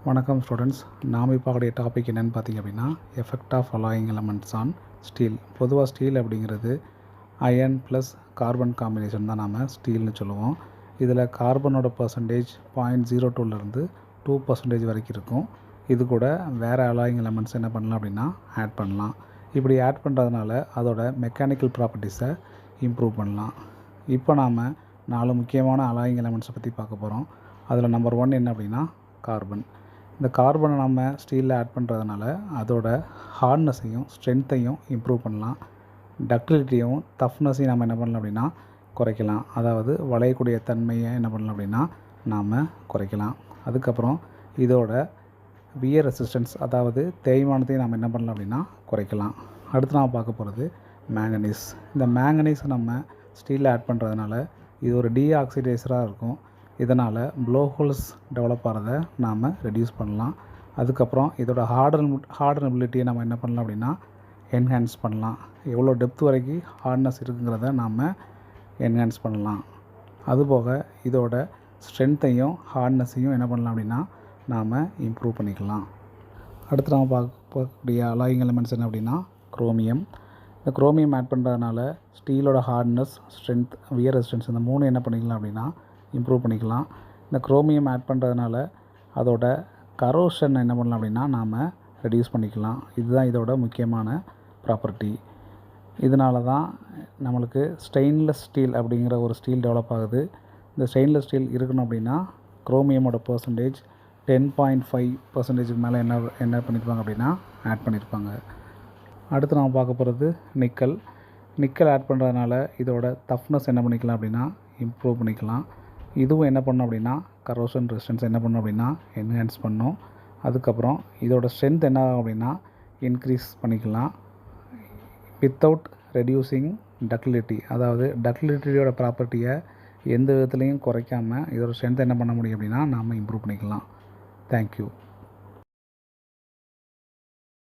வணக்கம் ஸ்டூடெண்ட்ஸ். நாம் இப்போ பார்க்கக்கூடிய டாபிக் என்னென்னு பார்த்தீங்க அப்படின்னா effect of alloying elements on steel. பொதுவாக ஸ்டீல் அப்படிங்கிறது அயன் ப்ளஸ் கார்பன் காம்பினேஷன் தான் நாம் ஸ்டீல்னு சொல்லுவோம். இதில் கார்பனோட பர்சன்டேஜ் 0.02லேருந்து 2% வரைக்கும் இருக்கும். இது கூட வேறு அலாயிங் எலமெண்ட்ஸ் என்ன பண்ணலாம் அப்படின்னா ஆட் பண்ணலாம். இப்படி ஆட் பண்ணுறதுனால அதோட மெக்கானிக்கல் ப்ராப்பர்ட்டிஸை இம்ப்ரூவ் பண்ணலாம். இப்போ நாம் 4 முக்கியமான அலாயிங் எலமெண்ட்ஸை பற்றி பார்க்க போகிறோம். அதில் நம்பர் 1 என்ன அப்படின்னா கார்பன். இந்த கார்பனை நம்ம ஸ்டீலில் ஆட் பண்ணுறதுனால அதோட ஹார்ட்னஸையும் ஸ்ட்ரென்த்தையும் இம்ப்ரூவ் பண்ணலாம். டக்டிலிட்டியும் டஃப்னஸையும் நம்ம என்ன பண்ணலாம் அப்படின்னா குறைக்கலாம். அதாவது வளையக்கூடிய தன்மையை என்ன பண்ணலாம் அப்படின்னா நாம் குறைக்கலாம். அதுக்கப்புறம் இதோட வியர் ரெசிஸ்டன்ஸ், அதாவது தேய்மானத்தையும் நம்ம என்ன பண்ணலாம் அப்படின்னா குறைக்கலாம். அடுத்து நாம் பார்க்க போகிறது மேங்கனீஸ். இந்த மேங்கனீஸ் நம்ம ஸ்டீலில் ஆட் பண்ணுறதுனால இது ஒரு டீஆக்சிடைசராக இருக்கும். இதனால் ப்ளோஹோல்ஸ் டெவலப் ஆகிறத நாம் ரெடியூஸ் பண்ணலாம். அதுக்கப்புறம் இதோட ஹார்டனபிலிட்டியை நம்ம என்ன பண்ணலாம் அப்படின்னா என்ஹான்ஸ் பண்ணலாம். எவ்வளோ டெப்த் வரைக்கும் ஹார்ட்னஸ் இருக்குங்கிறத நாம் என்ஹான்ஸ் பண்ணலாம். அதுபோக இதோட ஸ்ட்ரென்த்தையும் ஹார்ட்னஸையும் என்ன பண்ணலாம் அப்படின்னா நாம் இம்ப்ரூவ் பண்ணிக்கலாம். அடுத்து நாம் பார்க்கக்கூடிய அலாயிங் எலிமெண்ட்ஸ் என்ன அப்படின்னா குரோமியம். இந்த குரோமியம் ஆட் பண்ணுறதுனால ஸ்டீலோட ஹார்ட்னஸ், ஸ்ட்ரென்த், வியர் ரெசிஸ்டன்ஸ் இந்த 3 என்ன பண்ணிக்கலாம் அப்படின்னா இம்ப்ரூவ் பண்ணிக்கலாம். இந்த குரோமியம் ஆட் பண்ணுறதுனால அதோட கரோஷன் என்ன பண்ணலாம் அப்படின்னா நாம் ரெடியூஸ் பண்ணிக்கலாம். இதுதான் இதோட முக்கியமான ப்ராப்பர்ட்டி. இதனால தான் நம்மளுக்கு ஸ்டெயின்லெஸ் ஸ்டீல் அப்படிங்கிற ஒரு ஸ்டீல் டெவலப் ஆகுது. இந்த ஸ்டெயின்லெஸ் ஸ்டீல் இருக்கணும் அப்படின்னா குரோமியமோட பர்சன்டேஜ் 10.5% மேலே என்ன பண்ணியிருப்பாங்க அப்படின்னா ஆட் பண்ணியிருப்பாங்க. அடுத்து நாம் பார்க்க போகிறது நிக்கல். நிக்கல் ஆட் பண்ணுறதுனால இதோட டஃப்னஸ் என்ன பண்ணிக்கலாம் அப்படின்னா இம்ப்ரூவ் பண்ணிக்கலாம். இதுவும் என்ன பண்ணும் அப்படின்னா கரோஷன் ரெசிஸ்டன்ஸ் என்ன பண்ணும் அப்படின்னா என்ஹான்ஸ் பண்ணும். அதுக்கப்புறம் இதோட ஸ்ட்ரென்த் என்ன ஆகும் அப்படின்னா இன்க்ரீஸ் பண்ணிக்கலாம் வித்தவுட் ரெடியூசிங் டக்டிலிட்டி. அதாவது டக்டிலிட்டியோட ப்ராப்பர்ட்டியை எந்த விதத்துலையும் குறைக்காமல் இதோட ஸ்ட்ரென்த் என்ன பண்ண முடியும் அப்படின்னா நாம் இம்ப்ரூவ் பண்ணிக்கலாம். தேங்க்யூ.